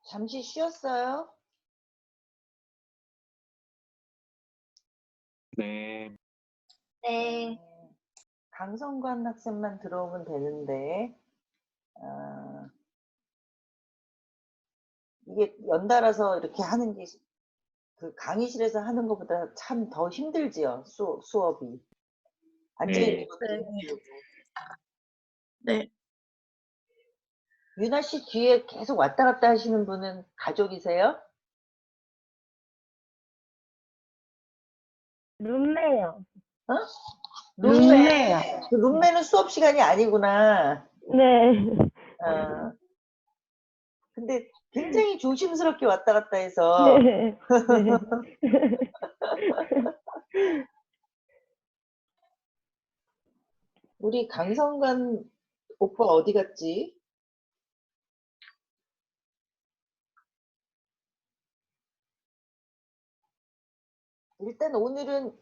잠시 쉬었어요? 네. 네. 강성관 학생만 들어오면 되는데, 이게 연달아서 이렇게 하는 게, 그 강의실에서 하는 것보다 참 더 힘들지요, 수업이. 앉아있는 것도 네. 힘들고. 네. 유나 씨 뒤에 계속 왔다 갔다 하시는 분은 가족이세요? 룸메요. 어? 룸메요. 그 룸메는 수업 시간이 아니구나. 네. 어. 근데 굉장히 조심스럽게 왔다 갔다 해서. 네. 네. 우리 강성관 오빠 어디 갔지? 일단 오늘은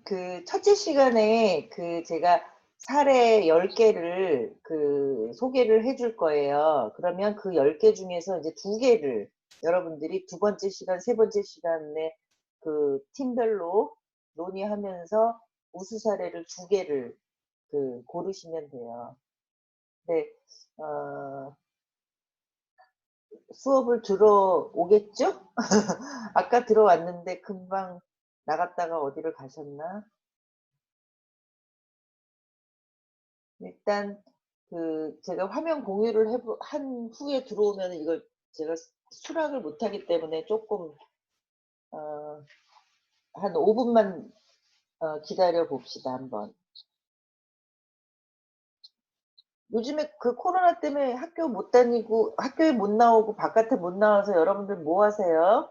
그 첫째 시간에 그 제가 사례 10개를 그 소개를 해줄 거예요. 그러면 그 10개 중에서 이제 2개를 여러분들이 두 번째 시간, 세 번째 시간에 그 팀별로 논의하면서 우수 사례를 2개를 그 고르시면 돼요. 네, 수업을 들어오겠죠? 아까 들어왔는데 금방 나갔다가 어디를 가셨나? 일단 그 제가 화면 공유를 한 후에 들어오면 이걸 제가 수락을 못하기 때문에 조금 한 5분만 기다려 봅시다 한번. 요즘에 그 코로나 때문에 학교 못 다니고 학교에 못 나오고 바깥에 못 나와서 여러분들 뭐 하세요?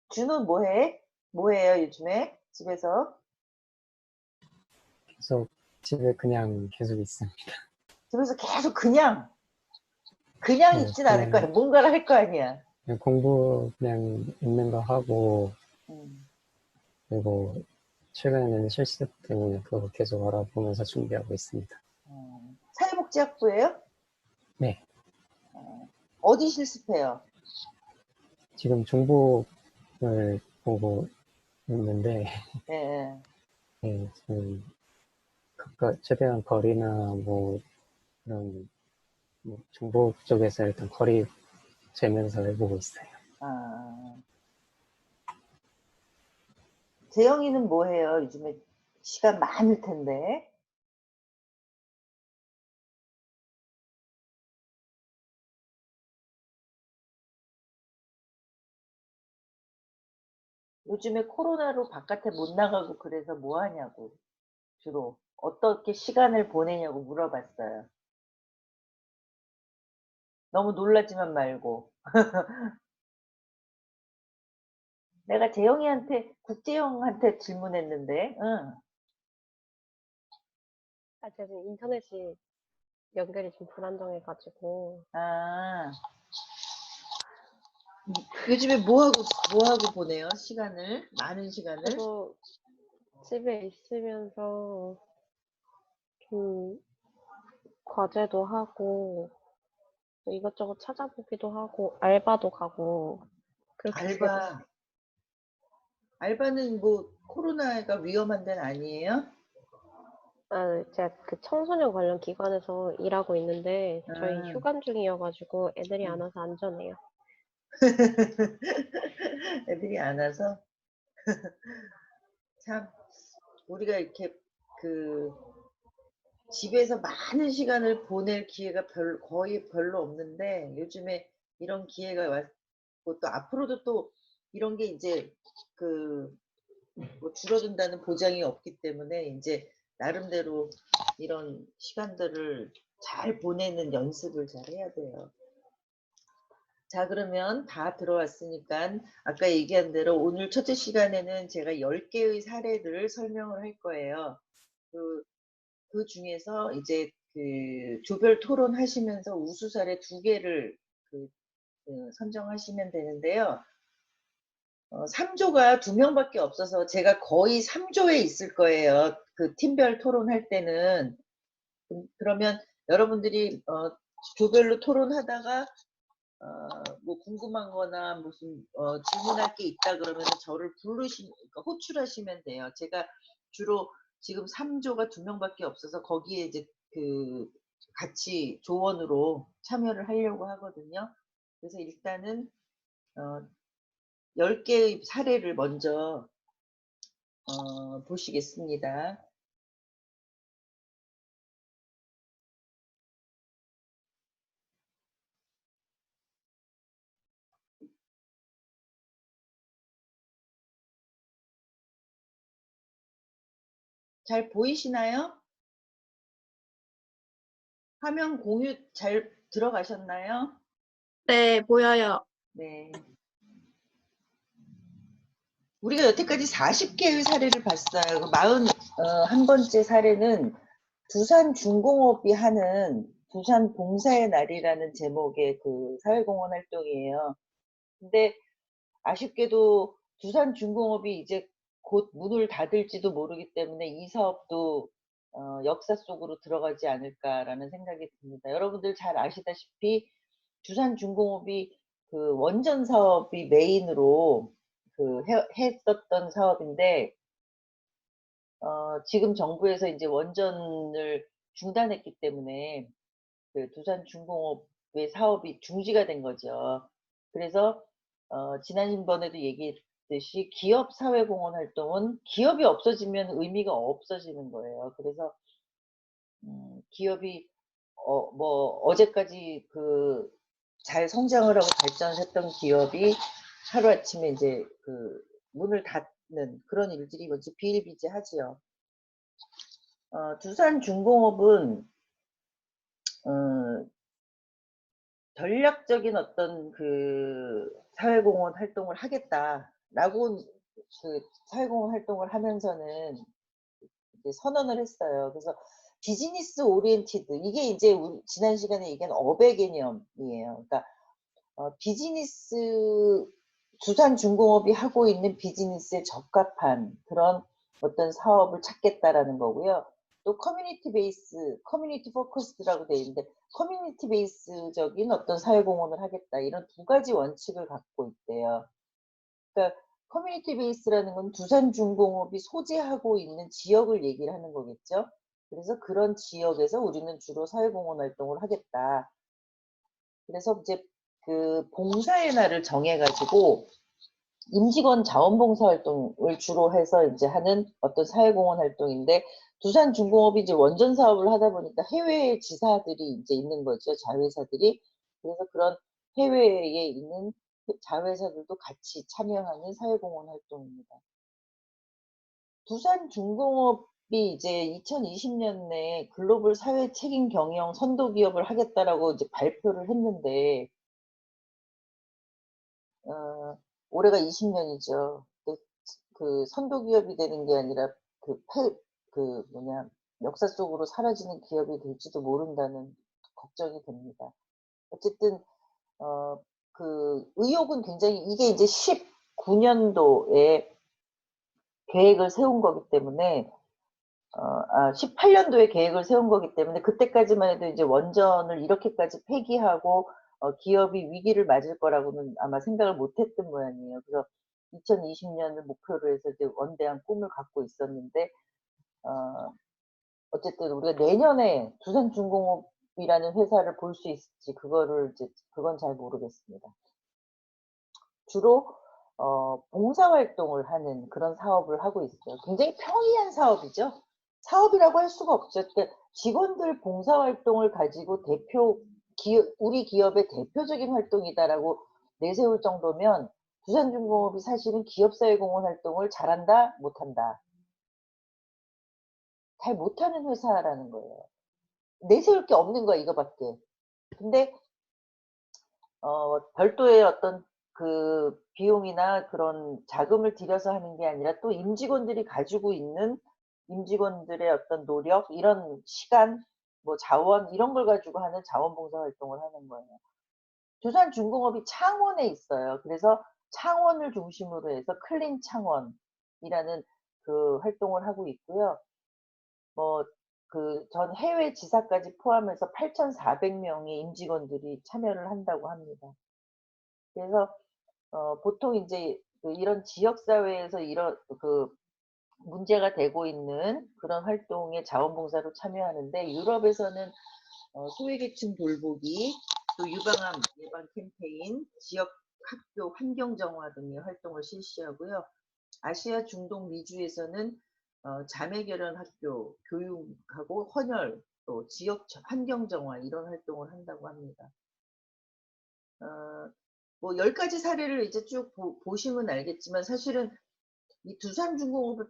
준호 뭐 해? 뭐 해요 요즘에 집에서? 계속 집에 그냥 계속 있습니다. 집에서 계속 그냥 네, 있진 않을 거야. 뭔가를 할 거 아니야. 그냥 공부 그냥 있는 거 하고 그리고 최근에는 실습 때문에 그거 계속 알아보면서 준비하고 있습니다. 사회복지학부예요? 네. 어디 실습해요? 지금 중복을 보고 있는데 네. 네, 지금 최대한 거리나 뭐 이런 뭐 중복 쪽에서 일단 거리 재면서 해보고 있어요. 재영이는 뭐 해요? 요즘에 시간 많을 텐데. 요즘에 코로나로 바깥에 못 나가고 그래서 뭐 하냐고. 주로 어떻게 시간을 보내냐고 물어봤어요. 너무 놀라지만 말고. 내가 재영이한테 국재영한테 질문했는데, 응. 제가 지금 인터넷이 연결이 좀 불안정해가지고. 요즘에 뭐 하고 보내요? 시간을? 많은 시간을? 저도 집에 있으면서 좀 과제도 하고 이것저것 찾아보기도 하고 알바도 가고 그렇게 지내고 있어요. 알바는 뭐 코로나가 위험한 데는 아니에요? 제가 그 청소년 관련 기관에서 일하고 있는데 저희 아. 휴관 중이어가지고 애들이 안 와서 안전해요. 애들이 안 와서? 참, 우리가 이렇게 그 집에서 많은 시간을 보낼 기회가 거의 별로 없는데 요즘에 이런 기회가 왔고 또 앞으로도 또 이런 게 이제 그 뭐 줄어든다는 보장이 없기 때문에 이제 나름대로 이런 시간들을 잘 보내는 연습을 잘 해야 돼요. 자, 그러면 다 들어왔으니까 아까 얘기한 대로 오늘 첫째 시간에는 제가 10개의 사례를 설명을 할 거예요. 그 중에서 이제 그 조별 토론 하시면서 우수 사례 2개를 선정하시면 되는데요. 3조가 2명밖에 없어서 제가 거의 3조에 있을 거예요. 그 팀별 토론할 때는. 그러면 여러분들이 조별로 토론하다가 뭐 궁금한 거나 무슨 질문할 게 있다 그러면 저를 그러니까 호출하시면 돼요. 제가 주로 지금 3조가 2명밖에 없어서 거기에 이제 그 같이 조원으로 참여를 하려고 하거든요. 그래서 일단은 10개의 사례를 먼저 보시겠습니다. 잘 보이시나요? 화면 공유 잘 들어가셨나요? 네, 보여요. 네. 우리가 여태까지 40개의 사례를 봤어요. 41번째 사례는 두산중공업이 하는 두산 봉사의 날이라는 제목의 그 사회공헌 활동이에요. 근데 아쉽게도 두산중공업이 이제 곧 문을 닫을지도 모르기 때문에 이 사업도 역사 속으로 들어가지 않을까라는 생각이 듭니다. 여러분들 잘 아시다시피 두산중공업이 그 원전 사업이 메인으로 했었던 사업인데 지금 정부에서 이제 원전을 중단했기 때문에 그 두산중공업의 사업이 중지가 된 거죠. 그래서 지난번에도 얘기했듯이 기업 사회공헌 활동은 기업이 없어지면 의미가 없어지는 거예요. 그래서 기업이 뭐 어제까지 그 잘 성장을 하고 발전했던 기업이 하루아침에 이제 그 문을 닫는 그런 일들이 먼저 비일비재하지요. 두산중공업은 전략적인 어떤 그 사회공헌 활동을 하겠다라고 그 사회공헌 활동을 하면서는 이제 선언을 했어요. 그래서 비즈니스 오리엔티드 이게 이제 지난 시간에 얘기한 업의 개념이에요. 그러니까 비즈니스 두산중공업이 하고 있는 비즈니스에 적합한 그런 어떤 사업을 찾겠다라는 거고요. 또 커뮤니티 베이스, 커뮤니티 포커스라고 되어 있는데 커뮤니티 베이스적인 어떤 사회공헌을 하겠다 이런 두 가지 원칙을 갖고 있대요. 그러니까 커뮤니티 베이스라는 건 두산중공업이 소재하고 있는 지역을 얘기를 하는 거겠죠. 그래서 그런 지역에서 우리는 주로 사회공헌 활동을 하겠다. 그래서 이제 그 봉사의 날을 정해가지고 임직원 자원봉사 활동을 주로 해서 이제 하는 어떤 사회공헌 활동인데 두산중공업이 이제 원전 사업을 하다 보니까 해외 지사들이 이제 있는 거죠. 자회사들이. 그래서 그런 해외에 있는 자회사들도 같이 참여하는 사회공헌 활동입니다. 두산중공업이 이제 2020년에 글로벌 사회 책임 경영 선도 기업을 하겠다라고 이제 발표를 했는데 올해가 20년이죠. 그 선도 기업이 되는 게 아니라 역사 속으로 사라지는 기업이 될지도 모른다는 걱정이 됩니다. 어쨌든 그 의욕은 굉장히 이게 이제 19년도에 계획을 세운 거기 때문에 18년도에 계획을 세운 거기 때문에 그때까지만 해도 이제 원전을 이렇게까지 폐기하고 기업이 위기를 맞을 거라고는 아마 생각을 못 했던 모양이에요. 그래서 2020년을 목표로 해서 이제 원대한 꿈을 갖고 있었는데 어쨌든 우리가 내년에 두산중공업이라는 회사를 볼 수 있을지 그건 잘 모르겠습니다. 주로 봉사활동을 하는 그런 사업을 하고 있어요. 굉장히 평이한 사업이죠. 사업이라고 할 수가 없죠. 그러니까 직원들 봉사활동을 가지고 우리 기업의 대표적인 활동이다라고 내세울 정도면 두산중공업이 사실은 기업사회공헌 활동을 잘한다, 못한다. 잘 못하는 회사라는 거예요. 내세울 게 없는 거야, 이거밖에. 근데 별도의 어떤 그 비용이나 그런 자금을 들여서 하는 게 아니라 또 임직원들이 가지고 있는 임직원들의 어떤 노력, 이런 시간, 뭐 자원 이런 걸 가지고 하는 자원봉사 활동을 하는 거예요. 두산중공업이 창원에 있어요. 그래서 창원을 중심으로 해서 클린 창원이라는 그 활동을 하고 있고요. 뭐 전 해외 지사까지 포함해서 8,400명의 임직원들이 참여를 한다고 합니다. 그래서 보통 이제 이런 지역 사회에서 이런 문제가 되고 있는 그런 활동에 자원봉사로 참여하는데, 유럽에서는 소외계층 돌보기, 또 유방암 예방 캠페인, 지역 학교 환경 정화 등의 활동을 실시하고요. 아시아, 중동, 미주에서는 자매 결혼 학교 교육하고 헌혈, 또 지역 환경 정화 이런 활동을 한다고 합니다. 뭐 10가지 사례를 이제 쭉 보시면 알겠지만, 사실은 이 두산중공업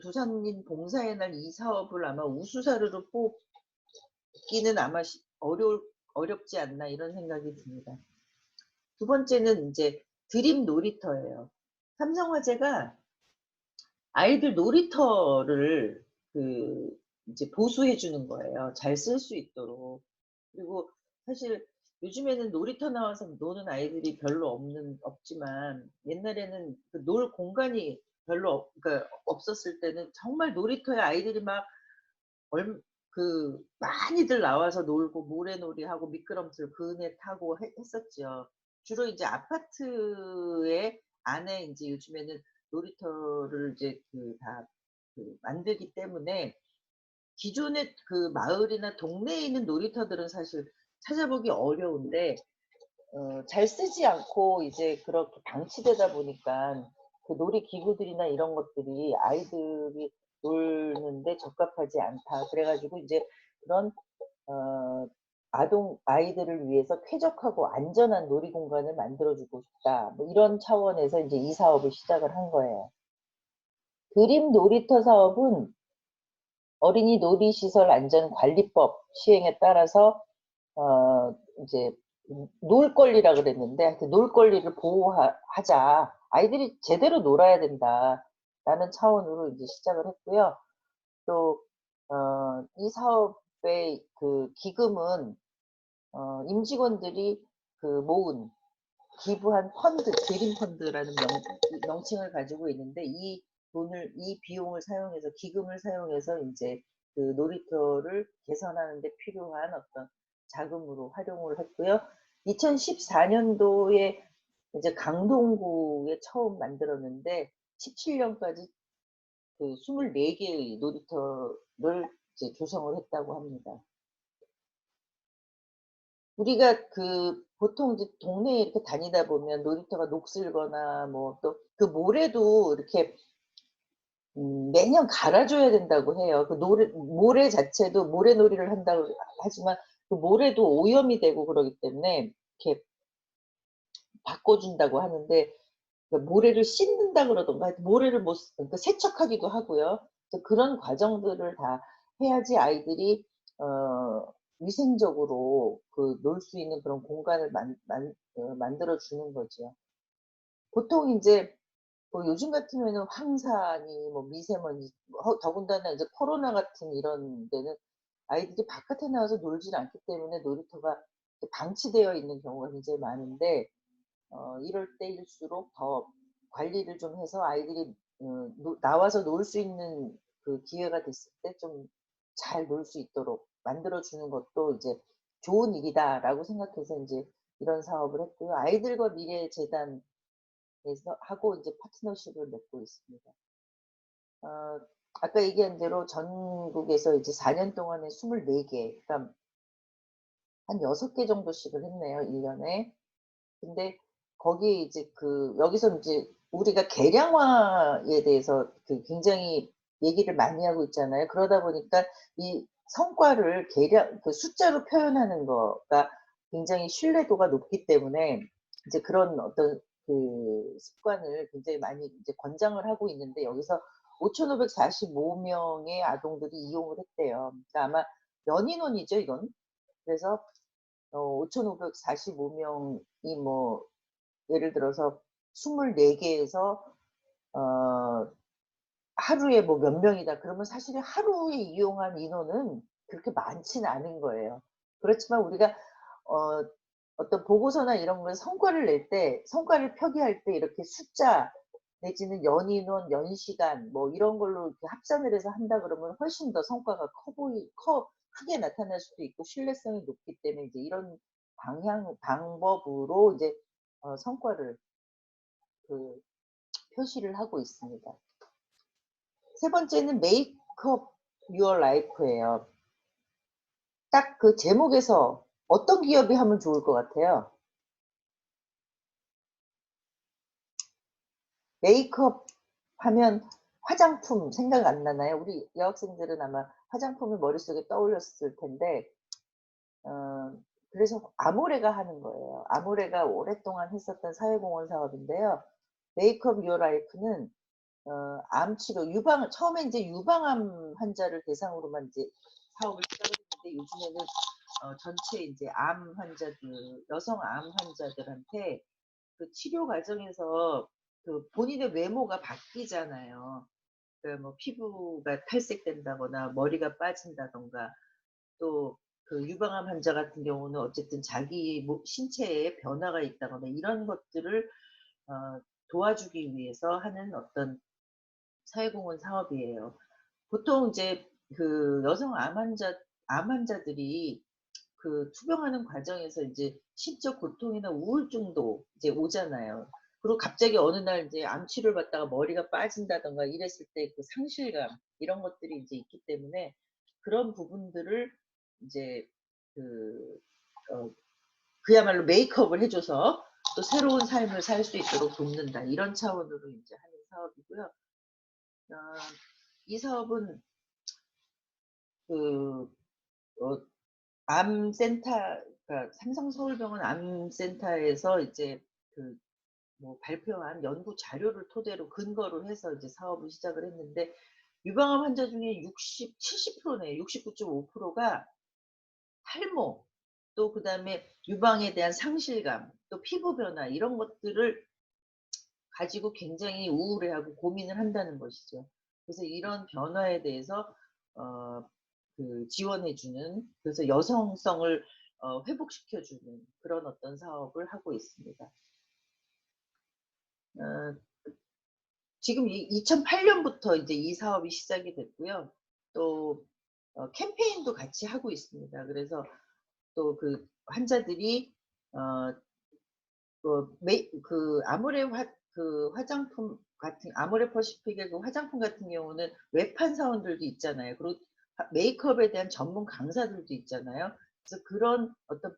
두산민 봉사의 날 이 사업을 아마 우수사례로 뽑기는 아마 어렵지 않나 이런 생각이 듭니다. 두 번째는 이제 드림 놀이터예요. 삼성화재가 아이들 놀이터를 이제 보수해 주는 거예요. 잘 쓸 수 있도록. 그리고 사실 요즘에는 놀이터 나와서 노는 아이들이 별로 없지만, 옛날에는 놀 공간이 별로 그러니까 없었을 때는 정말 놀이터에 아이들이 막 많이들 나와서 놀고 모래놀이하고 미끄럼틀 그네 타고 했었죠. 주로 이제 아파트의 안에 이제 요즘에는 놀이터를 이제 다 만들기 때문에, 기존의 마을이나 동네에 있는 놀이터들은 사실 찾아보기 어려운데, 잘 쓰지 않고 이제 그렇게 방치되다 보니까 놀이기구들이나 이런 것들이 아이들이 놀는데 적합하지 않다. 그래가지고 이제 그런 아이들을 위해서 쾌적하고 안전한 놀이공간을 만들어주고 싶다. 뭐 이런 차원에서 이제 이 사업을 시작을 한 거예요. 드림 놀이터 사업은 어린이 놀이시설 안전관리법 시행에 따라서 이제 놀 권리라 그랬는데, 하여튼 놀 권리를 보호하자. 아이들이 제대로 놀아야 된다라는 차원으로 이제 시작을 했고요. 또 이 사업의 기금은 임직원들이 모은 기부한 펀드, 드림 펀드라는 명칭을 가지고 있는데, 이 비용을 사용해서, 기금을 사용해서 이제 놀이터를 개선하는 데 필요한 어떤 자금으로 활용을 했고요. 2014년도에 이제 강동구에 처음 만들었는데, 17년까지 24개의 놀이터를 이제 조성을 했다고 합니다. 우리가 보통 이제 동네에 이렇게 다니다 보면 놀이터가 녹슬거나 뭐 또 모래도 이렇게 매년 갈아줘야 된다고 해요. 모래 자체도 모래놀이를 한다고 하지만 모래도 오염이 되고 그러기 때문에 이렇게 바꿔준다고 하는데, 모래를 씻는다 그러던가 모래를 그러니까 세척하기도 하고요. 그런 과정들을 다 해야지 아이들이 위생적으로 놀 수 있는 그런 공간을 만들어 주는 거죠. 보통 이제 뭐 요즘 같으면은 황사니 뭐 미세먼지, 더군다나 이제 코로나 같은 이런 데는 아이들이 바깥에 나와서 놀질 않기 때문에 놀이터가 방치되어 있는 경우가 굉장히 많은데, 이럴 때일수록 더 관리를 좀 해서 아이들이 나와서 놀 수 있는 기회가 됐을 때 좀 잘 놀 수 있도록 만들어 주는 것도 이제 좋은 일이다라고 생각해서 이제 이런 사업을 했고요. 아이들과 미래 재단에서 하고 이제 파트너십을 맺고 있습니다. 아까 얘기한 대로 전국에서 이제 4년 동안에 24개, 그러니까 한 6개 정도씩을 했네요, 1년에. 근데 거기에 이제 여기서 이제 우리가 계량화에 대해서 굉장히 얘기를 많이 하고 있잖아요. 그러다 보니까 이 성과를 숫자로 표현하는 거가 굉장히 신뢰도가 높기 때문에 이제 그런 어떤 습관을 굉장히 많이 이제 권장을 하고 있는데, 여기서 5,545명의 아동들이 이용을 했대요. 그러니까 아마 연인원이죠, 이건. 그래서 5,545명이 뭐 예를 들어서 24개에서 하루에 뭐 몇 명이다 그러면 사실은 하루에 이용한 인원은 그렇게 많지는 않은 거예요. 그렇지만 우리가 어떤 보고서나 이런 걸 성과를 표기할 때 이렇게 숫자 내지는 연인원, 연시간 뭐 이런 걸로 이렇게 합산을 해서 한다 그러면 훨씬 더 성과가 크게 나타날 수도 있고 신뢰성이 높기 때문에 이제 이런 방법으로 이제 성과를 그 표시를 하고 있습니다. 세 번째는 메이크업 유어 라이프예요. 딱 그 제목에서 어떤 기업이 하면 좋을 것 같아요? 메이크업 하면 화장품 생각 안 나나요? 우리 여학생들은 아마 화장품을 머릿속에 떠올렸을 텐데 그래서 아모레가 하는 거예요. 아모레가 오랫동안 했었던 사회공헌 사업인데요. 메이크업 유어 라이프는 암 치료, 처음에 이제 유방암 환자를 대상으로만 이제 사업을 시작했는데 요즘에는 전체 이제 암 환자들, 여성 암 환자들한테 그 치료 과정에서 그 본인의 외모가 바뀌잖아요. 그러니까 뭐 피부가 탈색된다거나 머리가 빠진다던가 또 그 유방암 환자 같은 경우는 어쨌든 자기 신체에 변화가 있다거나 이런 것들을 도와주기 위해서 하는 어떤 사회공헌 사업이에요. 보통 이제 그 여성 암 환자들이 그 투병하는 과정에서 이제 심적 고통이나 우울증도 이제 오잖아요. 그리고 갑자기 어느 날 이제 암 치료를 받다가 머리가 빠진다던가 이랬을 때 그 상실감 이런 것들이 이제 있기 때문에 그런 부분들을 이제 그 그야말로 메이크업을 해줘서 또 새로운 삶을 살 수 있도록 돕는다 이런 차원으로 이제 하는 사업이고요. 이 사업은 그 암센터, 그러니까 삼성서울병원 암센터에서 이제 그 뭐 발표한 연구 자료를 토대로 근거로 해서 이제 사업을 시작을 했는데 유방암 환자 중에 70%네요. 69.5%가 탈모, 또 그다음에 유방에 대한 상실감, 또 피부 변화 이런 것들을 가지고 굉장히 우울해하고 고민을 한다는 것이죠. 그래서 이런 변화에 대해서 지원해주는, 그래서 여성성을 회복시켜주는 그런 어떤 사업을 하고 있습니다. 지금 2008년부터 이제 이 사업이 시작이 됐고요. 또 캠페인도 같이 하고 있습니다. 그래서 또 그 환자들이 화장품 같은 아모레 퍼시픽의 그 화장품 같은 경우는 웹한 사원들도 있잖아요. 그리고 메이크업에 대한 전문 강사들도 있잖아요. 그래서 그런 어떤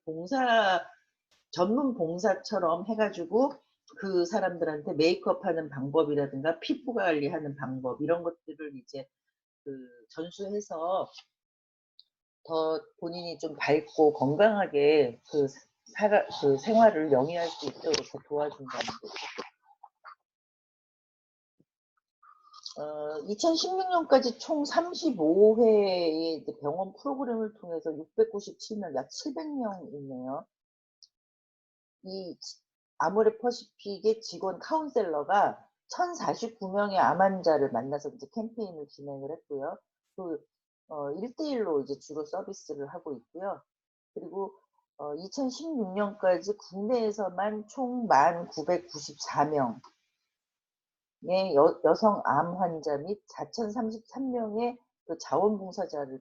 전문 봉사처럼 해가지고 그 사람들한테 메이크업 하는 방법이라든가 피부 관리하는 방법 이런 것들을 이제 전수해서 더 본인이 좀 밝고 건강하게 그 생활을 영위할 수 있도록 도와준다는 거죠. 2016년까지 총 35회의 병원 프로그램을 통해서 697명, 약 700명 있네요. 이 아모레 퍼시픽의 직원 카운셀러가 1049명의 암 환자를 만나서 이제 캠페인을 진행을 했고요. 1대1로 이제 주로 서비스를 하고 있고요. 그리고 2016년까지 국내에서만 총 1994명의 여성 암 환자 및 4033명의 그 자원봉사자를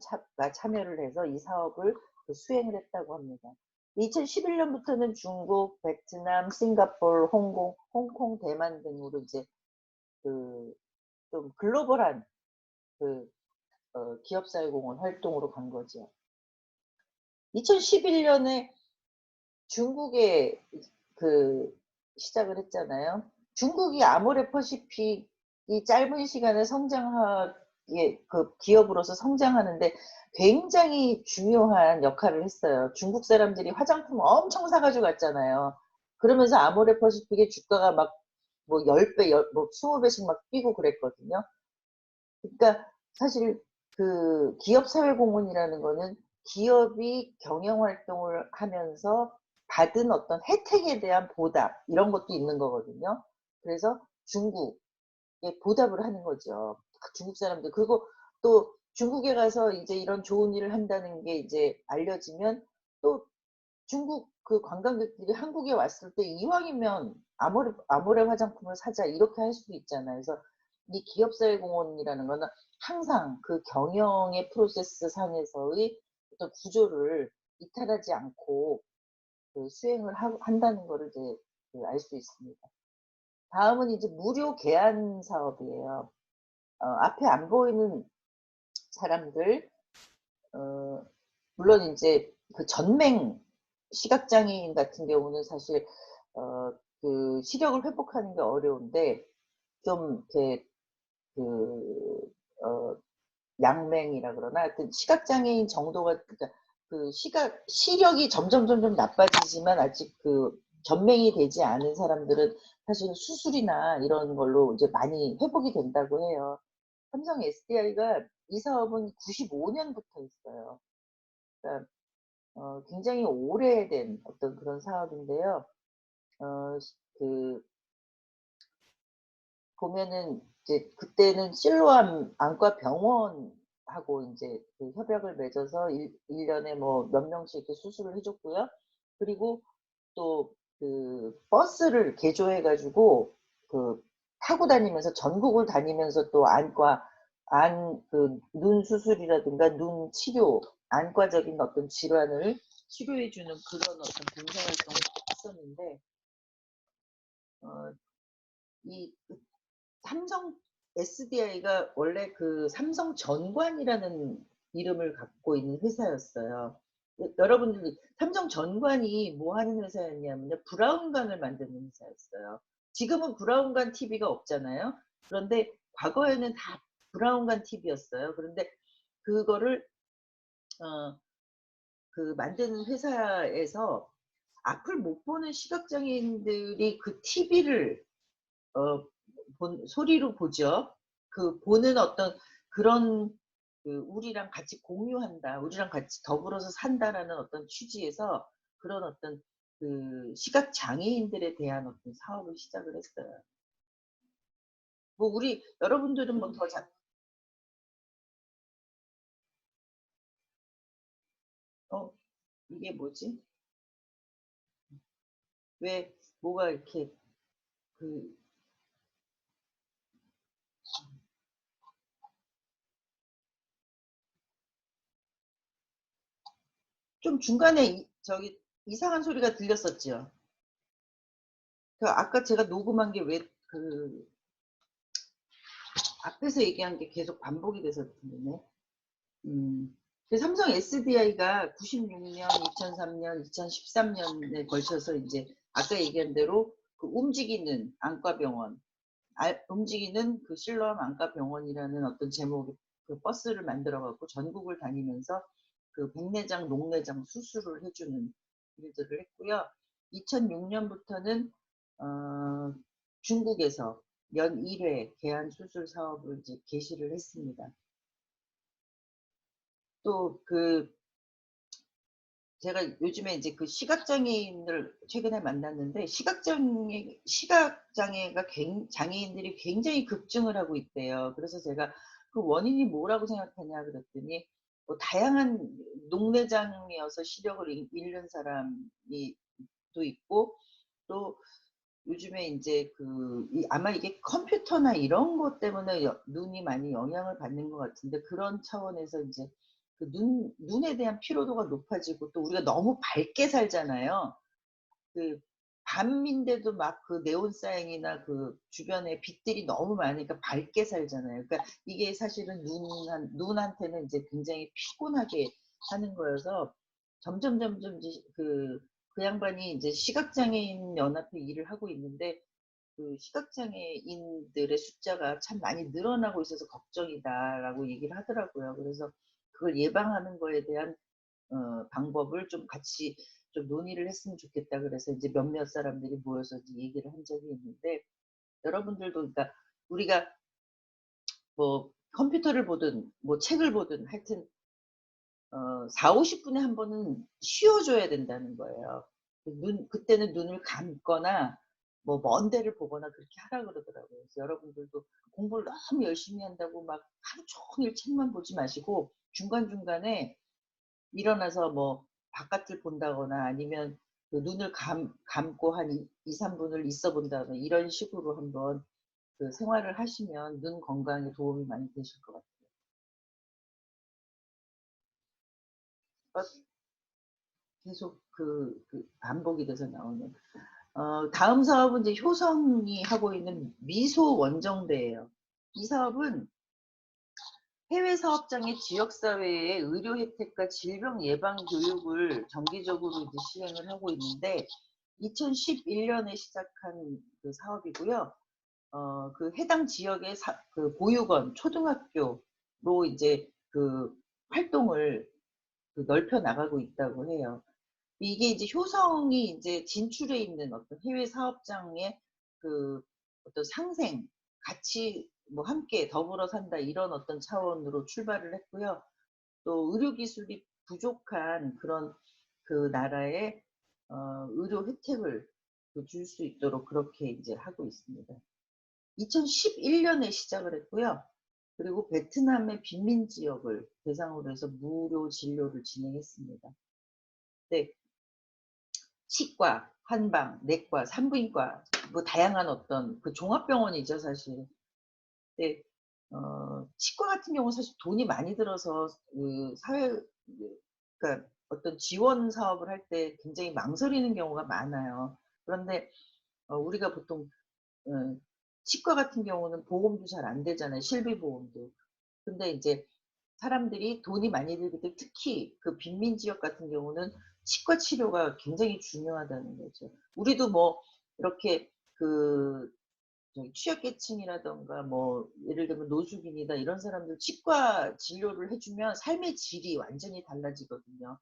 참여를 해서 이 사업을 수행을 했다고 합니다. 2011년부터는 중국, 베트남, 싱가포르, 홍콩, 대만 등으로 이제 좀 글로벌한 기업사회공헌 활동으로 간 거죠. 2011년에 중국에 시작을 했잖아요. 중국이 아모레 퍼시픽이 짧은 시간에 기업으로서 성장하는데 굉장히 중요한 역할을 했어요. 중국 사람들이 화장품 엄청 사가지고 갔잖아요. 그러면서 아모레 퍼시픽의 주가가 막 뭐 10배, 20배씩 막 뛰고 그랬거든요. 그러니까 사실 그 기업 사회공헌이라는 거는 기업이 경영 활동을 하면서 받은 어떤 혜택에 대한 보답 이런 것도 있는 거거든요. 그래서 중국에 보답을 하는 거죠. 중국 사람들. 그리고 또 중국에 가서 이제 이런 좋은 일을 한다는 게 이제 알려지면 또 중국 그 관광객들이 한국에 왔을 때 이왕이면 아모레 화장품을 사자 이렇게 할 수도 있잖아요. 그래서 이 기업사회공헌이라는 거는 항상 그 경영의 프로세스 상에서의 어떤 구조를 이탈하지 않고 그 수행을 한다는 거를 이제 알 수 있습니다. 다음은 이제 무료 개안 사업이에요. 앞에 안 보이는 사람들, 물론 이제 그 전맹 시각장애인 같은 경우는 사실 그 시력을 회복하는 게 어려운데 좀 이렇게 그 양맹이라 그러나 하여튼 시각장애인 정도가 그러니까 그 시력이 점점 나빠지지만 아직 그 전맹이 되지 않은 사람들은 사실 수술이나 이런 걸로 이제 많이 회복이 된다고 해요. 삼성 SDI가 이 사업은 95년부터 있어요. 그러니까 굉장히 오래된 어떤 그런 사업인데요. 그 보면은 이제 그때는 실로암 안과 병원하고 이제 그 협약을 맺어서 1년에 뭐 몇 명씩 이렇게 수술을 해줬고요. 그리고 또 그 버스를 개조해 가지고 그 타고 다니면서 전국을 다니면서 또 안과 그 눈 수술이라든가 눈 치료, 안과적인 어떤 질환을 치료해 주는 그런 어떤 봉사활동을 했었는데 이 삼성 SDI가 원래 그 삼성 전관이라는 이름을 갖고 있는 회사였어요. 여러분들 삼성 전관이 뭐 하는 회사였냐면요. 브라운관을 만드는 회사였어요. 지금은 브라운관 TV가 없잖아요. 그런데 과거에는 다 브라운관 TV였어요. 그런데 그거를 그 만드는 회사에서 앞을 못 보는 시각장애인들이 그 TV를 소리로 보죠. 그 보는 어떤 그런 그 우리랑 같이 공유한다, 우리랑 같이 더불어서 산다라는 어떤 취지에서 그런 어떤 그 시각 장애인들에 대한 어떤 사업을 시작을 했어요. 뭐 우리 여러분들은 뭐 더 잘, 이게 뭐지? 왜 뭐가 이렇게 그 좀 중간에 저기 이상한 소리가 들렸었죠. 그 아까 제가 녹음한 게 왜 그 앞에서 얘기한 게 계속 반복이 돼서 들리네. 그 삼성 SDI가 96년, 2003년, 2013년에 걸쳐서 이제 아까 얘기한 대로 그 움직이는 안과병원, 움직이는 그 실로암 안과병원이라는 어떤 제목의 그 버스를 만들어 갖고 전국을 다니면서 그 백내장, 녹내장 수술을 해주는 일들을 했고요. 2006년부터는 중국에서 연 1회 개안 수술 사업을 이제 개시를 했습니다. 또 그 제가 요즘에 이제 그 시각장애인을 최근에 만났는데 시각장애가 장애인들이 굉장히 급증을 하고 있대요. 그래서 제가 그 원인이 뭐라고 생각하냐 그랬더니 뭐 다양한 녹내장이어서 시력을 잃는 사람이 또 있고 또 요즘에 이제 아마 이게 컴퓨터나 이런 것 때문에 눈이 많이 영향을 받는 것 같은데 그런 차원에서 이제 그 눈에 대한 피로도가 높아지고 또 우리가 너무 밝게 살잖아요. 그 밤인데도 막 그 네온사인이나 그 주변에 빛들이 너무 많으니까 밝게 살잖아요. 그러니까 이게 사실은 눈한테는 이제 굉장히 피곤하게 하는 거여서 점점 이제 그 양반이 이제 시각장애인 연합회 일을 하고 있는데 그 시각장애인들의 숫자가 참 많이 늘어나고 있어서 걱정이다라고 얘기를 하더라고요. 그래서 그걸 예방하는 거에 대한 방법을 좀 같이 좀 논의를 했으면 좋겠다. 그래서 이제 몇몇 사람들이 모여서 이제 얘기를 한 적이 있는데 여러분들도 그러니까 우리가 뭐 컴퓨터를 보든 뭐 책을 보든 하여튼 4, 50분에 한 번은 쉬어줘야 된다는 거예요. 그때는 눈을 감거나 뭐 먼 데를 보거나 그렇게 하라 그러더라고요. 그래서 여러분들도 공부를 너무 열심히 한다고 막 하루 종일 책만 보지 마시고 중간중간에 일어나서 뭐 바깥을 본다거나 아니면 그 눈을 감고 한 2, 3분을 있어 본다거나 이런 식으로 한번 그 생활을 하시면 눈 건강에 도움이 많이 되실 것 같아요. 계속 그 반복이 돼서 나오는. 다음 사업은 이제 효성이 하고 있는 미소 원정대예요. 이 사업은 해외 사업장의 지역사회의 의료 혜택과 질병 예방 교육을 정기적으로 이제 시행을 하고 있는데 2011년에 시작한 그 사업이고요. 그 해당 지역의 그 보육원, 초등학교로 이제 그 활동을 그 넓혀 나가고 있다고 해요. 이게 이제 효성이 이제 진출해 있는 어떤 해외 사업장의 그 어떤 상생, 같이 뭐 함께 더불어 산다 이런 어떤 차원으로 출발을 했고요. 또 의료기술이 부족한 그런 그 나라에 의료 혜택을 줄 수 있도록 그렇게 이제 하고 있습니다. 2011년에 시작을 했고요. 그리고 베트남의 빈민 지역을 대상으로 해서 무료 진료를 진행했습니다. 네, 치과, 한방, 내과, 산부인과 뭐 다양한 어떤 그 종합병원이죠 사실. 네, 치과 같은 경우는 사실 돈이 많이 들어서 그 그러니까 어떤 지원 사업을 할 때 굉장히 망설이는 경우가 많아요. 그런데 우리가 보통 치과 같은 경우는 보험도 잘 안 되잖아요. 실비보험도. 근데 이제 사람들이 돈이 많이 들기 때문에 특히 그 빈민 지역 같은 경우는 치과 치료가 굉장히 중요하다는 거죠. 우리도 뭐 이렇게 그 취약계층이라던가 뭐 예를 들면 노숙인이다 이런 사람들 치과 진료를 해주면 삶의 질이 완전히 달라지거든요.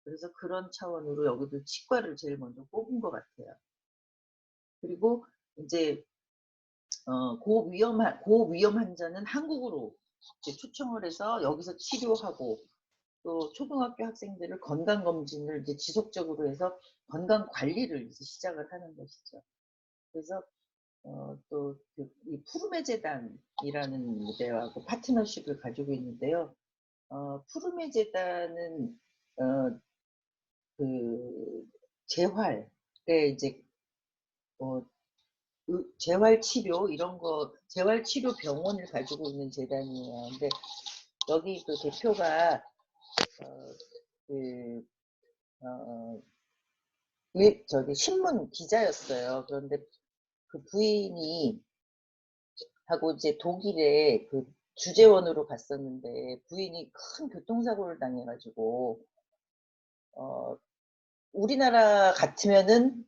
그래서 그런 차원으로 여기도 치과를 제일 먼저 꼽은 것 같아요. 그리고 이제 고위험 환자는 한국으로 이제 초청을 해서 여기서 치료하고 또 초등학교 학생들을 건강검진을 이제 지속적으로 해서 건강관리를 이제 시작을 하는 것이죠. 그래서 또 이 푸르메 재단이라는 데하고 파트너십을 가지고 있는데요. 푸르메 재단은 그 재활에 이제 재활치료 이런 거 재활치료 병원을 가지고 있는 재단이에요. 근데 여기 그 대표가 저기 신문 기자였어요. 그런데 그 부인이 하고 이제 독일에 그 주재원으로 갔었는데 부인이 큰 교통사고를 당해가지고 우리나라 같으면은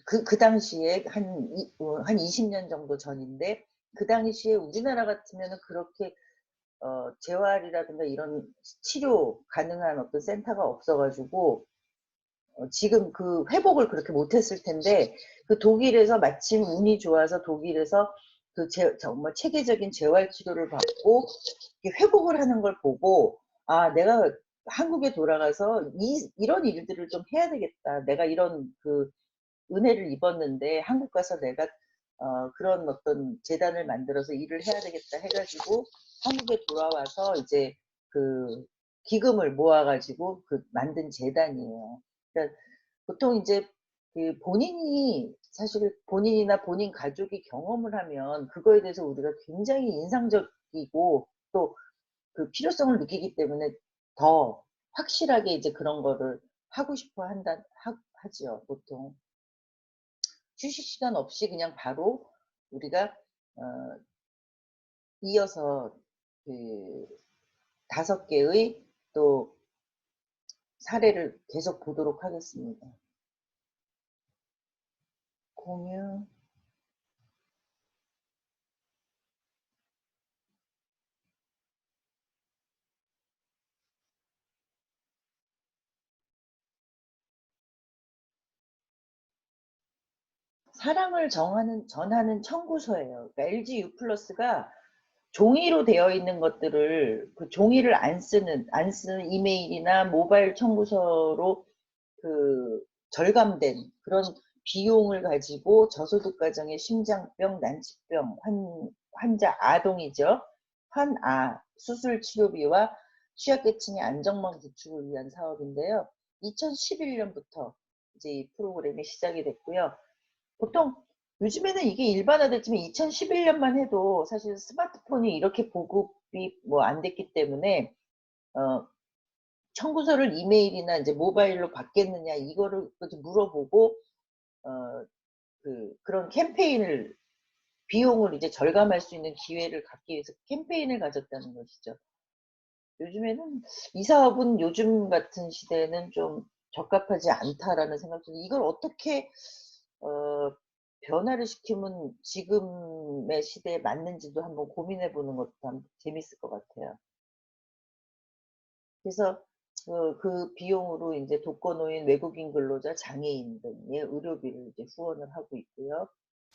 그 당시에 한 20년 정도 전인데 그 당시에 우리나라 같으면은 그렇게 재활이라든가 이런 치료 가능한 어떤 센터가 없어가지고 지금 그 회복을 그렇게 못했을 텐데 그 독일에서 마침 운이 좋아서 독일에서 그 정말 체계적인 재활 치료를 받고 회복을 하는 걸 보고 아 내가 한국에 돌아가서 이런 일들을 좀 해야 되겠다. 내가 이런 그 은혜를 입었는데 한국 가서 내가 그런 어떤 재단을 만들어서 일을 해야 되겠다 해가지고 한국에 돌아와서 이제 그 기금을 모아가지고 그 만든 재단이에요. 그러니까 보통 이제 그 본인이 사실 본인이나 본인 가족이 경험을 하면 그거에 대해서 우리가 굉장히 인상적이고 또 그 필요성을 느끼기 때문에 더 확실하게 이제 그런 거를 하고 싶어 하지요, 보통. 휴식 시간 없이 그냥 바로 우리가 이어서 그 5개의 또 사례를 계속 보도록 하겠습니다. 공유. 사랑을 전하는 청구서예요. 그러니까 LG U+가 종이로 되어 있는 것들을 그 종이를 안 쓰는 이메일이나 모바일 청구서로 그 절감된 그런 비용을 가지고 저소득 가정의 심장병, 난치병 환자 아동이죠. 수술 치료비와 취약계층의 안정망 구축을 위한 사업인데요. 2011년부터 이제 이 프로그램이 시작이 됐고요. 보통 요즘에는 이게 일반화됐지만 2011년만 해도 사실 스마트폰이 이렇게 보급이 뭐 안 됐기 때문에 청구서를 이메일이나 이제 모바일로 받겠느냐 이거를 물어보고 그런 캠페인을 비용을 이제 절감할 수 있는 기회를 갖기 위해서 캠페인을 가졌다는 것이죠. 요즘에는 이 사업은 요즘 같은 시대에는 좀 적합하지 않다라는 생각이 듭니다. 이걸 어떻게 변화를 시키면 지금의 시대에 맞는지도 한번 고민해 보는 것도 재밌을 것 같아요. 그래서 그 비용으로 이제 독거노인, 외국인 근로자, 장애인 등의 의료비를 이제 후원을 하고 있고요.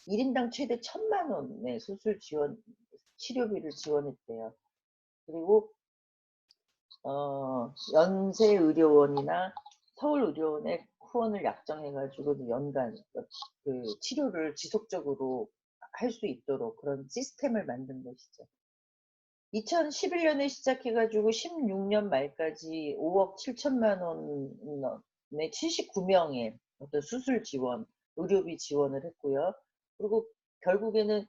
1인당 최대 1,000만 원의 수술 지원, 치료비를 지원했대요. 그리고 연세의료원이나 서울의료원에 후원을 약정해가지고 연간 그 치료를 지속적으로 할 수 있도록 그런 시스템을 만든 것이죠. 2011년에 시작해가지고 16년 말까지 5억 7천만 원의 79명의 어떤 수술 지원, 의료비 지원을 했고요. 그리고 결국에는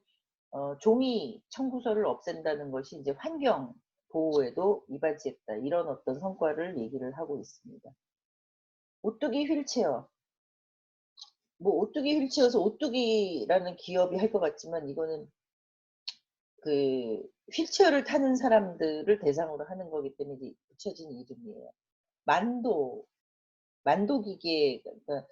종이 청구서를 없앤다는 것이 이제 환경 보호에도 이바지했다. 이런 어떤 성과를 얘기를 하고 있습니다. 오뚜기 휠체어. 뭐 오뚜기 휠체어에서 오뚜기라는 기업이 할 것 같지만 이거는 그 휠체어를 타는 사람들을 대상으로 하는 거기 때문에 이제 붙여진 이름이에요. 만도 기계, 그러니까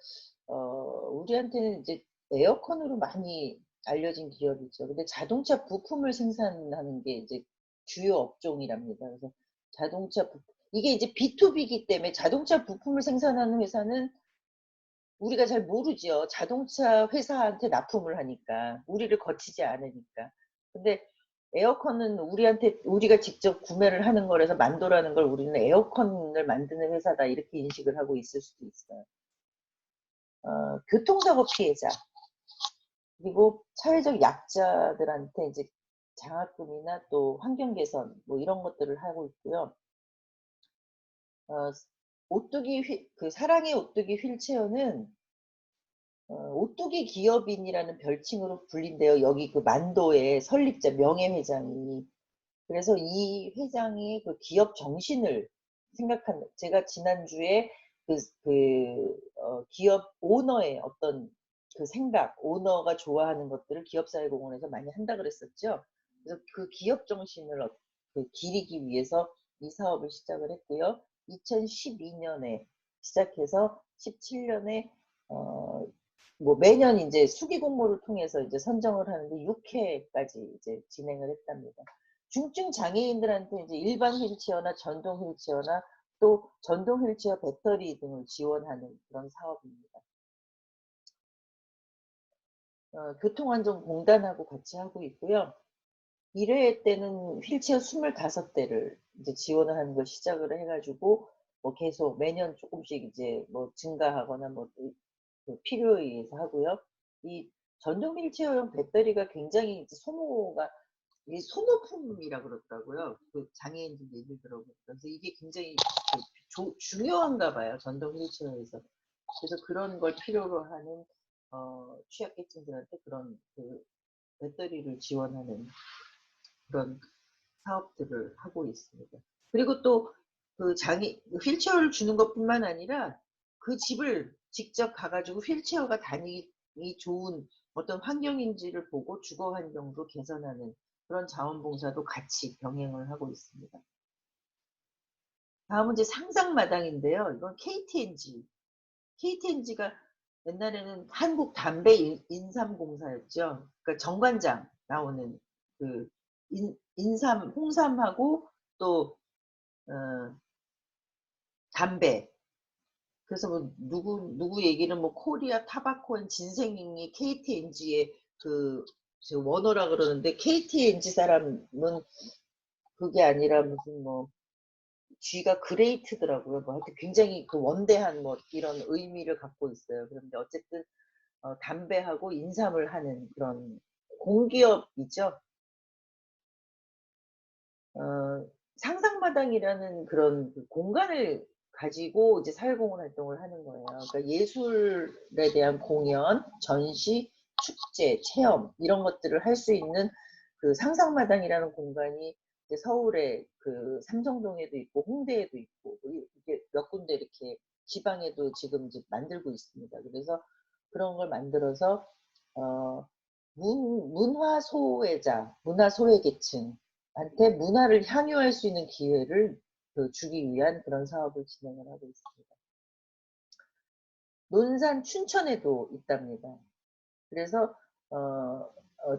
우리한테는 이제 에어컨으로 많이 알려진 기업이죠. 근데 자동차 부품을 생산하는 게 이제 주요 업종이랍니다. 그래서 자동차 부품, 이게 이제 B2B이기 때문에 자동차 부품을 생산하는 회사는 우리가 잘 모르죠. 자동차 회사한테 납품을 하니까. 우리를 거치지 않으니까. 근데 에어컨은 우리가 직접 구매를 하는 거라서 만도라는 걸 우리는 에어컨을 만드는 회사다. 이렇게 인식을 하고 있을 수도 있어요. 교통사고 피해자. 그리고 사회적 약자들한테 이제 장학금이나 또 환경 개선 뭐 이런 것들을 하고 있고요. 사랑의 오뚜기 휠체어는 오뚜기 기업인이라는 별칭으로 불린대요. 여기 그 만도의 설립자 명예회장이. 그래서 이 회장의 그 기업 정신을 생각한, 제가 지난주에 기업 오너의 어떤 그 생각, 오너가 좋아하는 것들을 기업사회공헌에서 많이 한다 그랬었죠. 그래서 그 기업 정신을 기리기 위해서 이 사업을 시작을 했고요. 2012년에 시작해서 17년에 뭐 매년 이제 수기 공모를 통해서 이제 선정을 하는데 6회까지 이제 진행을 했답니다. 중증 장애인들한테 이제 일반 휠체어나 전동 휠체어나 또 전동 휠체어 배터리 등을 지원하는 그런 사업입니다. 교통안전공단하고 같이 하고 있고요. 1회 때는 휠체어 25대를 이제 지원을 하는 걸 시작을 해가지고 뭐 계속 매년 조금씩 이제 뭐 증가하거나 뭐 필요에 의해서 하고요. 이 전동 휠체어용 배터리가 굉장히 이제 소모가 소모품이라 그러더라고요. 그 장애인들 얘기를 들어보니까. 그래서 이게 굉장히 중요한가 봐요. 전동 휠체어에서. 그래서 그런 걸 필요로 하는 취약계층들한테 그런 그 배터리를 지원하는 그런 사업들을 하고 있습니다. 그리고 또 그 휠체어를 주는 것뿐만 아니라 그 집을 직접 가가지고 휠체어가 다니기 좋은 어떤 환경인지를 보고 주거 환경도 개선하는 그런 자원봉사도 같이 병행을 하고 있습니다. 다음은 이제 상상마당인데요. 이건 KTNG. KTNG가 옛날에는 한국담배인삼공사였죠. 그러니까 정관장 나오는 그 홍삼하고 또 담배. 그래서 뭐 누구 얘기는 뭐 코리아 타바코 앤 진생이 KTNG의 원어라 그러는데 KTNG 사람은 그게 아니라 무슨 뭐 G가 그레이트더라고요. 뭐 하여튼 굉장히 그 원대한 뭐 이런 의미를 갖고 있어요. 그런데 어쨌든 담배하고 인삼을 하는 그런 공기업이죠. 상상마당이라는 그런 그 공간을 가지고 이제 사회공헌 활동을 하는 거예요. 그러니까 예술에 대한 공연, 전시, 축제, 체험 이런 것들을 할 수 있는 그 상상마당이라는 공간이 이제 서울의 그 삼성동에도 있고 홍대에도 있고 이게 몇 군데 이렇게 지방에도 지금 이제 만들고 있습니다. 그래서 그런 걸 만들어서 문화 소외자, 문화 소외계층한테 문화를 향유할 수 있는 기회를 주기 위한 그런 사업을 진행을 하고 있습니다. 논산 춘천에도 있답니다. 그래서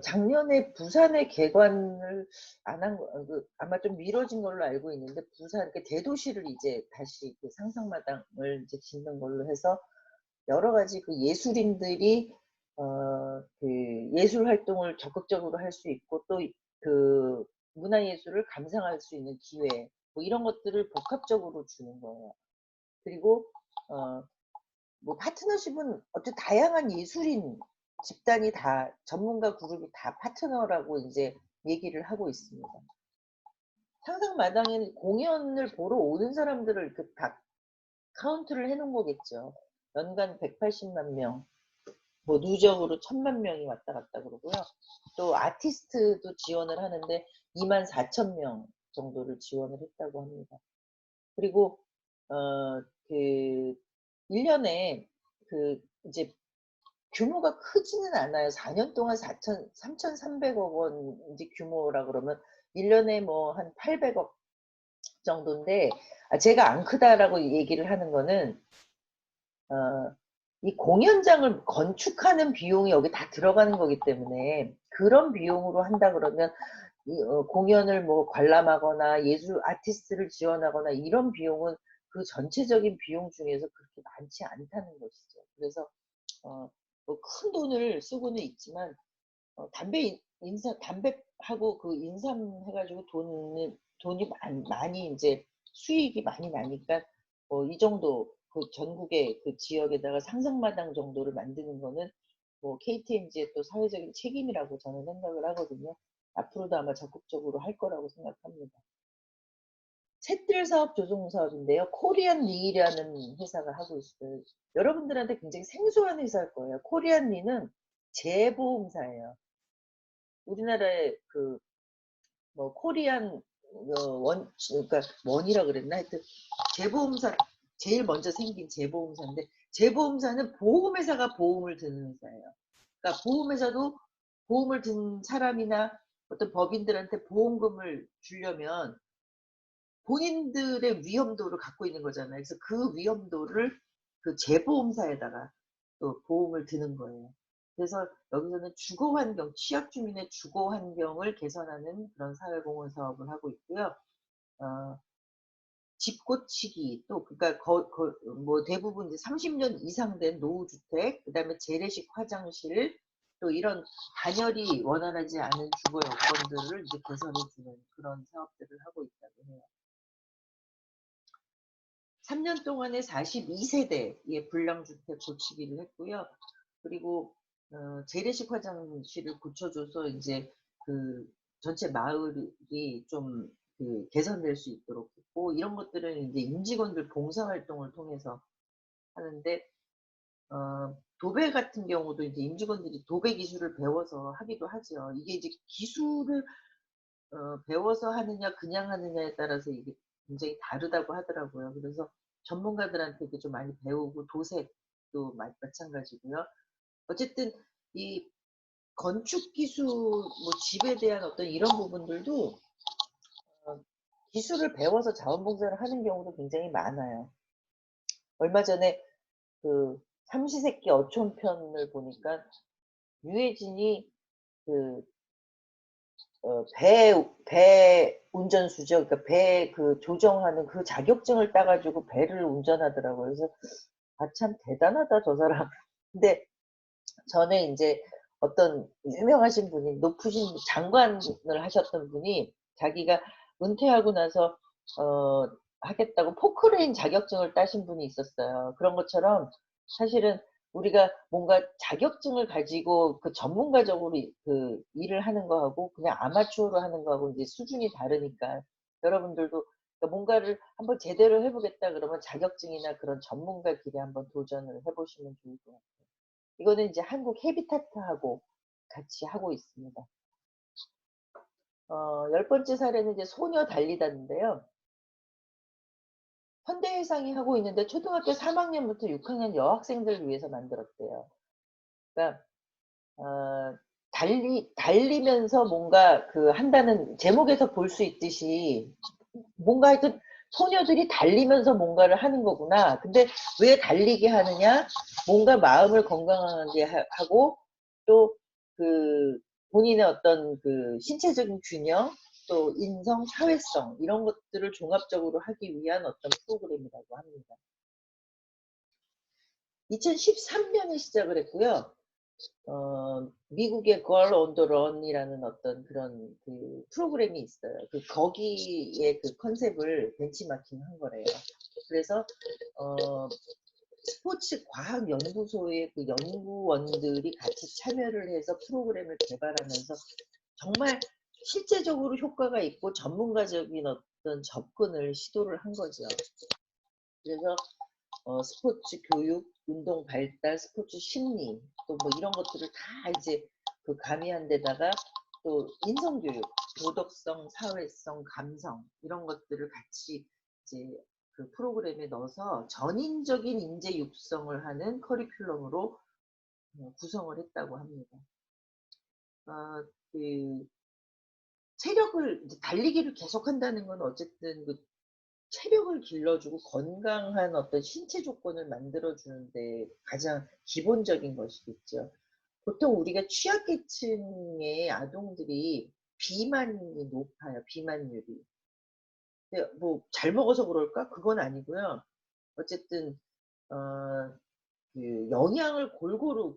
작년에 부산에 개관을 안 한 거, 아마 좀 미뤄진 걸로 알고 있는데 부산 대도시를 이제 다시 그 상상마당을 이제 짓는 걸로 해서 여러 가지 그 예술인들이 그 예술 활동을 적극적으로 할 수 있고 또 그 문화예술을 감상할 수 있는 기회 뭐 이런 것들을 복합적으로 주는 거예요. 그리고 뭐 파트너십은 어쨌든 다양한 예술인 집단이 다 전문가 그룹이 다 파트너라고 이제 얘기를 하고 있습니다. 상상마당에는 공연을 보러 오는 사람들을 이렇게 다 카운트를 해놓은 거겠죠. 연간 180만 명, 뭐 누적으로 1000만 명이 왔다 갔다 그러고요. 또 아티스트도 지원을 하는데 24,000명 정도를 지원을 했다고 합니다. 그리고 그 1년에 그 이제 규모가 크지는 않아요. 4년 동안 3,300억 원 이제 규모라 그러면 1년에 뭐 한 800억 정도인데 제가 안 크다라고 얘기를 하는 거는 이 공연장을 건축하는 비용이 여기 다 들어가는 거기 때문에 그런 비용으로 한다 그러면 공연을 뭐 관람하거나 예술 아티스트를 지원하거나 이런 비용은 그 전체적인 비용 중에서 그렇게 많지 않다는 것이죠. 그래서 뭐 큰 돈을 쓰고는 있지만 담배하고 그 인삼해가지고 돈이 많이 이제 수익이 많이 나니까 이 정도 그 전국의 그 지역에다가 상상마당 정도를 만드는 거는 뭐 KTNG의 또 사회적인 책임이라고 저는 생각을 하거든요. 앞으로도 아마 적극적으로 할 거라고 생각합니다. 챗들 사업 조성 사업인데요. 코리안리라는 회사가 하고 있어요. 여러분들한테 굉장히 생소한 회사일 거예요. 코리안리는 재보험사예요. 우리나라의 그 뭐 코리안 그러니까 원이라 그랬나 하여튼 재보험사 제일 먼저 생긴 재보험사인데 재보험사는 보험회사가 보험을 드는 회사예요. 그러니까 보험회사도 보험을 든 사람이나 어떤 법인들한테 보험금을 주려면 본인들의 위험도를 갖고 있는 거잖아요. 그래서 그 위험도를 그 재보험사에다가 또 보험을 드는 거예요. 그래서 여기서는 주거 환경, 취약 주민의 주거 환경을 개선하는 그런 사회공헌 사업을 하고 있고요. 집 고치기 또 그러니까 뭐 대부분 이제 30년 이상 된 노후주택, 그다음에 재래식 화장실 또 이런 단열이 원활하지 않은 주거 여건들을 이제 개선해주는 그런 사업들을 하고 있다고 해요. 3년 동안에 42세대의 불량주택 고치기를 했고요. 그리고 재래식 화장실을 고쳐줘서 이제 그 전체 마을이 좀 그 개선될 수 있도록 했고 이런 것들은 이제 임직원들 봉사활동을 통해서 하는데 도배 같은 경우도 이제 임직원들이 도배 기술을 배워서 하기도 하죠. 이게 이제 기술을 배워서 하느냐 그냥 하느냐에 따라서 이게 굉장히 다르다고 하더라고요. 그래서 전문가들한테 좀 많이 배우고 도색도 마찬가지고요. 어쨌든 이 건축 기술, 뭐 집에 대한 어떤 이런 부분들도 기술을 배워서 자원봉사를 하는 경우도 굉장히 많아요. 얼마 전에 그 삼시세끼 어촌편을 보니까 유해진이 그 배 운전수죠. 그러니까 배 그 조정하는 그 자격증을 따가지고 배를 운전하더라고요. 그래서 참 대단하다 저 사람. 근데 전에 이제 어떤 유명하신 분이 높으신 장관을 하셨던 분이 자기가 은퇴하고 나서 하겠다고 포크레인 자격증을 따신 분이 있었어요. 그런 것처럼 사실은 우리가 뭔가 자격증을 가지고 그 전문가적으로 그 일을 하는 거하고 그냥 아마추어로 하는 거하고 이제 수준이 다르니까 여러분들도 그러니까 뭔가를 한번 제대로 해보겠다 그러면 자격증이나 그런 전문가 길에 한번 도전을 해보시면 좋을 것 같아요. 이거는 이제 한국 헤비타트하고 같이 하고 있습니다. 10번째 사례는 이제 소녀 달리다인데요. 현대해상이 하고 있는데 초등학교 3학년부터 6학년 여학생들을 위해서 만들었대요. 그러니까 달리면서 뭔가 그 한다는 제목에서 볼 수 있듯이 뭔가 하여튼 소녀들이 달리면서 뭔가를 하는 거구나. 근데 왜 달리게 하느냐? 뭔가 마음을 건강하게 하고 또 그 본인의 어떤 그 신체적인 균형 또 인성, 사회성 이런 것들을 종합적으로 하기 위한 어떤 프로그램이라고 합니다. 2013년에 시작을 했고요. 미국의 Girl on the Run이라는 어떤 그런 그 프로그램이 있어요. 거기에 그 컨셉을 벤치마킹 한 거래요. 그래서, 스포츠 과학 연구소의 그 연구원들이 같이 참여를 해서 프로그램을 개발하면서 정말 실제적으로 효과가 있고 전문가적인 어떤 접근을 시도를 한 거죠. 그래서 스포츠 교육, 운동 발달, 스포츠 심리, 또 뭐 이런 것들을 다 이제 그 가미한 데다가 또 인성교육, 도덕성, 사회성, 감성 이런 것들을 같이 이제 그 프로그램에 넣어서 전인적인 인재 육성을 하는 커리큘럼으로 구성을 했다고 합니다. 그 체력을 달리기를 계속 한다는 건 어쨌든 그 체력을 길러주고 건강한 어떤 신체 조건을 만들어주는데 가장 기본적인 것이겠죠. 보통 우리가 취약계층의 아동들이 비만이 높아요. 비만율이. 근데 뭐 잘 먹어서 그럴까? 그건 아니고요. 어쨌든 어, 그 영양을 골고루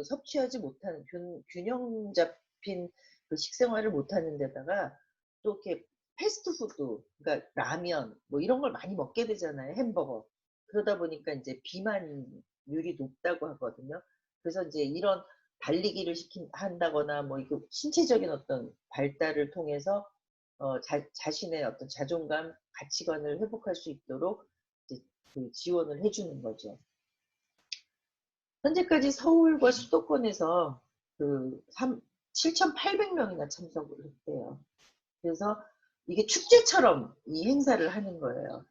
섭취하지 못하는 균형 잡힌 그 식생활을 못하는 데다가 또 이렇게 패스트푸드, 그러니까 라면 뭐 이런 걸 많이 먹게 되잖아요. 햄버거. 그러다 보니까 이제 비만율이 높다고 하거든요. 그래서 이제 이런 달리기를 한다거나 뭐 이거 신체적인 어떤 발달을 통해서 자신의 어떤 자존감, 가치관을 회복할 수 있도록 이제 그 지원을 해주는 거죠. 현재까지 서울과 수도권에서 그 7,800명이나 참석을 했대요. 그래서 이게 축제처럼 이 행사를 하는 거예요.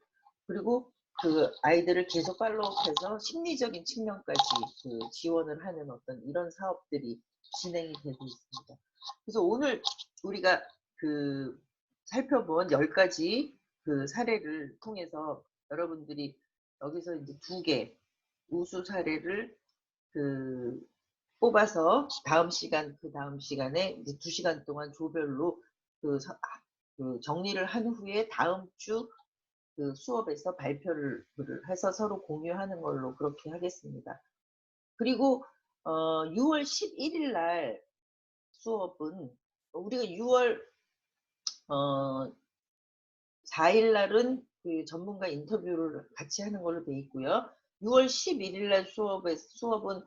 그리고 그 아이들을 계속 팔로우해서 심리적인 측면까지 그 지원을 하는 어떤 이런 사업들이 진행이 되고 있습니다. 그래서 오늘 우리가 그 살펴본 10가지 그 사례를 통해서 여러분들이 여기서 이제 2개 우수 사례를 그 뽑아서 그 다음 시간에 이제 2시간 동안 조별로 그 정리를 한 후에 다음 주 그 수업에서 발표를 해서 서로 공유하는 걸로 그렇게 하겠습니다. 그리고 6월 11일 날 수업은 우리가 6월 4일 날은 그 전문가 인터뷰를 같이 하는 걸로 돼 있고요. 6월 11일 날 수업은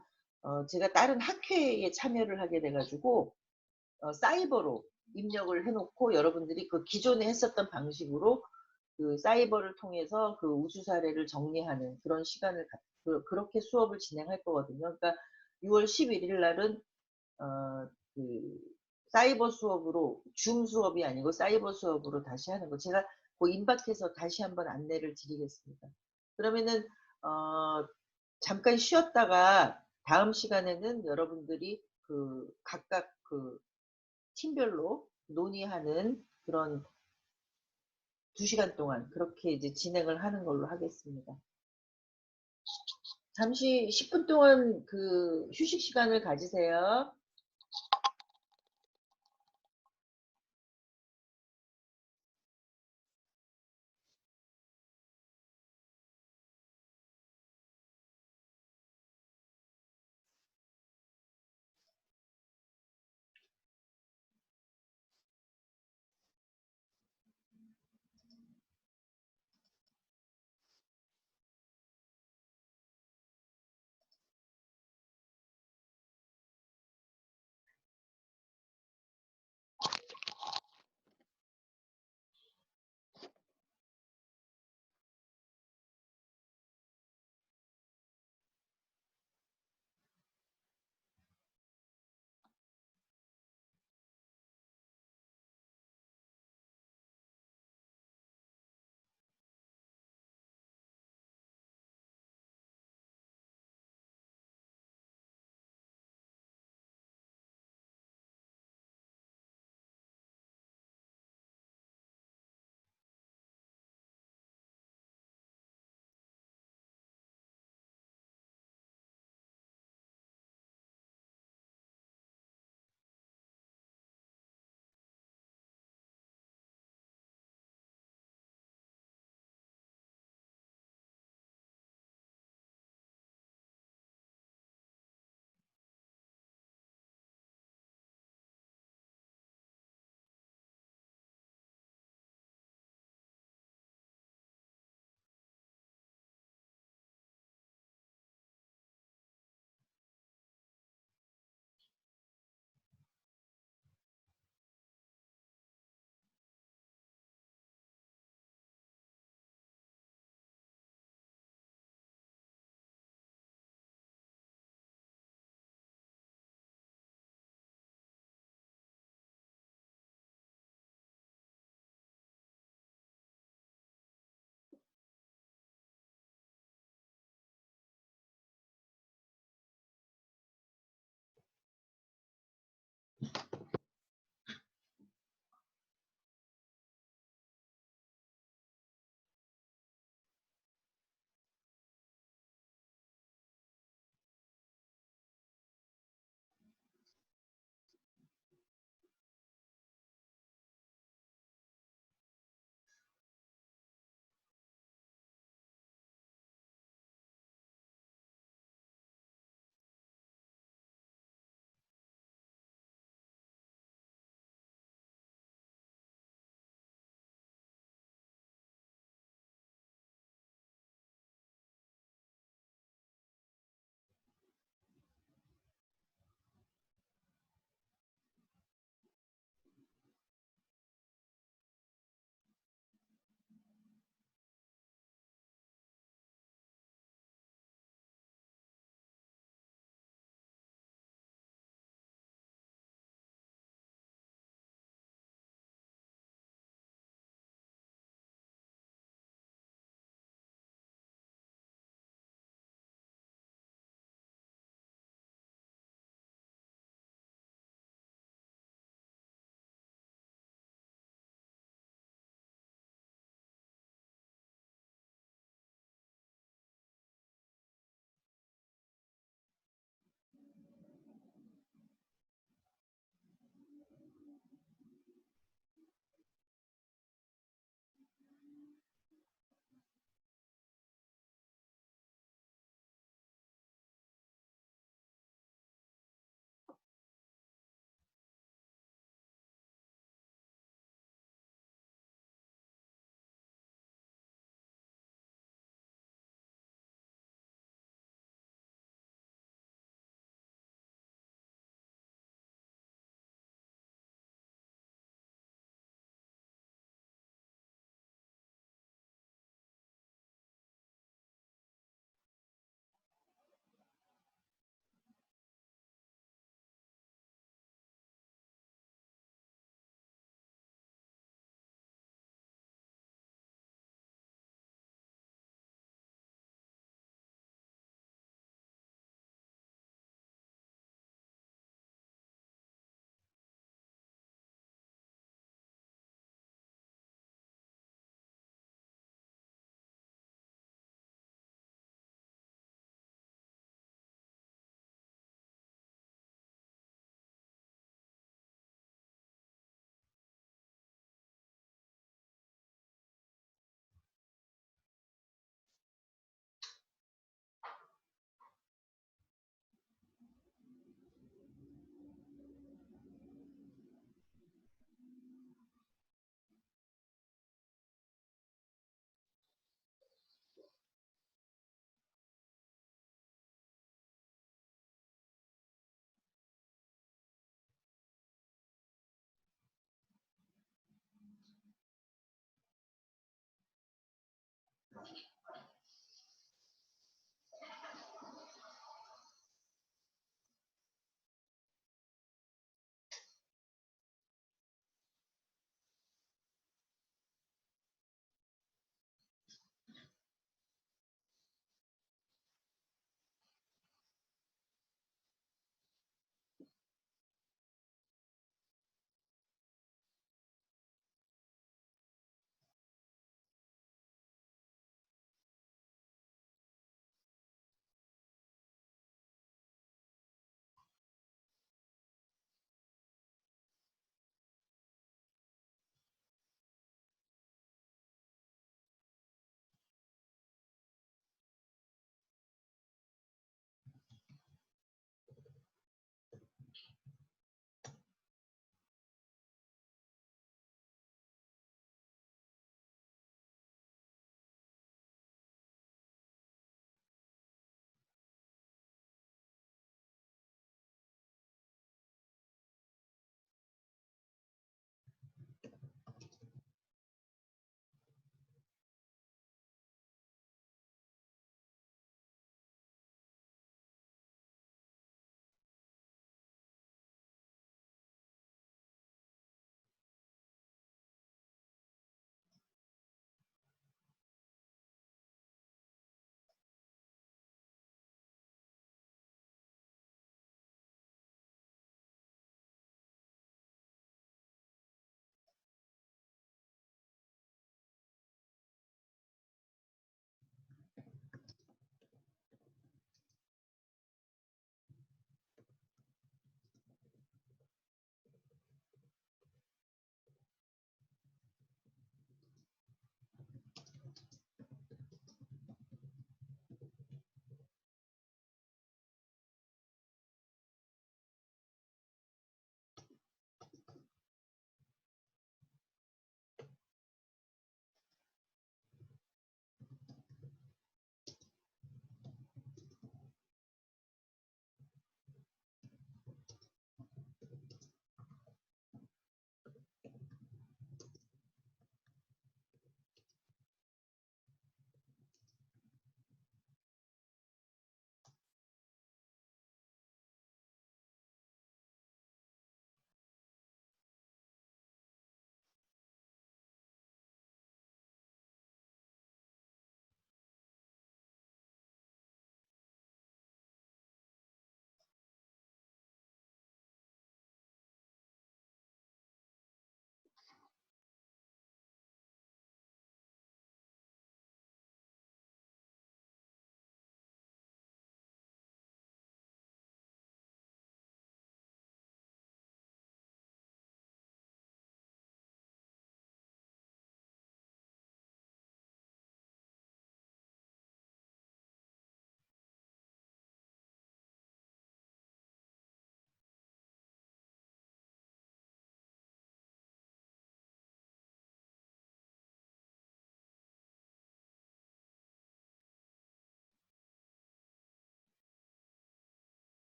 제가 다른 학회에 참여를 하게 돼가지고 사이버로 입력을 해놓고 여러분들이 그 기존에 했었던 방식으로 그 사이버를 통해서 그 우수 사례를 정리하는 그런 시간을 그렇게 수업을 진행할 거거든요. 그러니까 6월 11일 날은 그 사이버 수업으로 줌 수업이 아니고 사이버 수업으로 다시 하는 거 제가 그 임박해서 다시 한번 안내를 드리겠습니다. 그러면은 잠깐 쉬었다가 다음 시간에는 여러분들이 그 각각 그 팀별로 논의하는 그런 2시간 동안 그렇게 이제 진행을 하는 걸로 하겠습니다. 잠시 10분 동안 그 휴식 시간을 가지세요.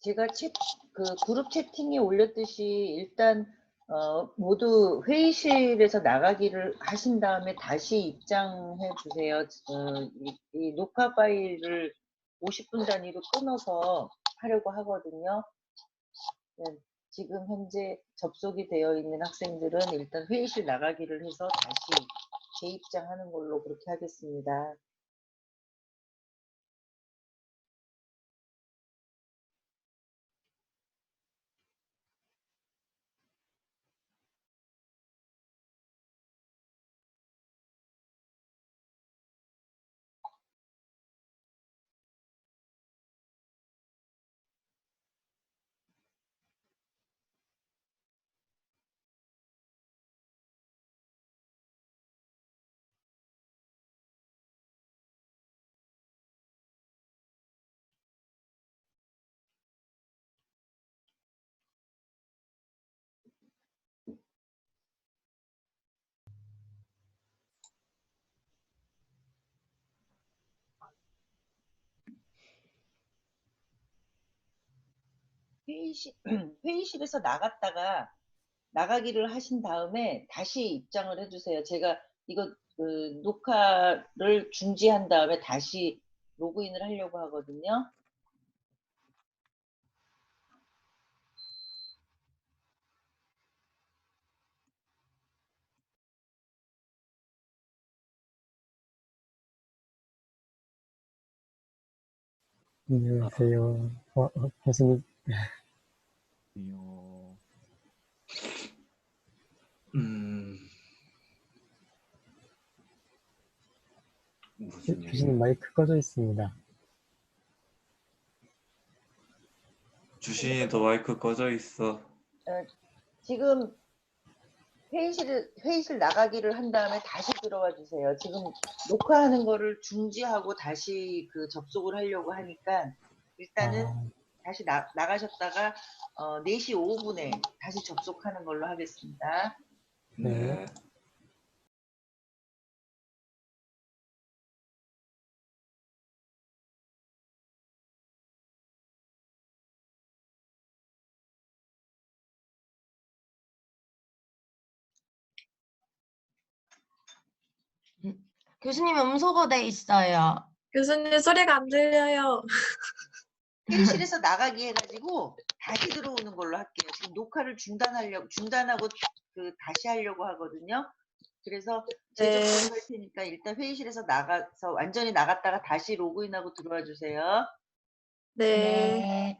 제가 그룹 채팅에 올렸듯이 일단 모두 회의실에서 나가기를 하신 다음에 다시 입장해 주세요. 이 녹화 파일을 50분 단위로 끊어서 하려고 하거든요. 네, 지금 현재 접속이 되어 있는 학생들은 일단 회의실 나가기를 해서 다시 재입장하는 걸로 그렇게 하겠습니다. 회의실에서 나가기를 하신 다음에 다시 입장을 해주세요. 제가 이거 녹화를 중지한 다음에 다시 로그인을 하려고 하거든요. 안녕하세요. 교수님, 이요. 무슨 교수님 얘기를 마이크 꺼져 있습니다. 주신이 더 마이크 꺼져 있어. 지금 회의실 나가기를 한 다음에 다시 들어와 주세요. 지금 녹화하는 거를 중지하고 다시 접속을 하려고 하니까 일단은 아, 다시 나가셨다가 4시 5분에 다시 접속하는 걸로 하겠습니다. 네. 교수님 음소거 돼 있어요. 교수님 소리가 안 들려요. 회의실에서 나가기 해가지고 다시 들어오는 걸로 할게요. 지금 녹화를 중단하고 다시 하려고 하거든요. 그래서 재접속을 할 테니까 일단 회의실에서 나가서 완전히 나갔다가 다시 로그인하고 들어와 주세요. 네.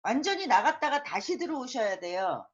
완전히 나갔다가 다시 들어오셔야 돼요.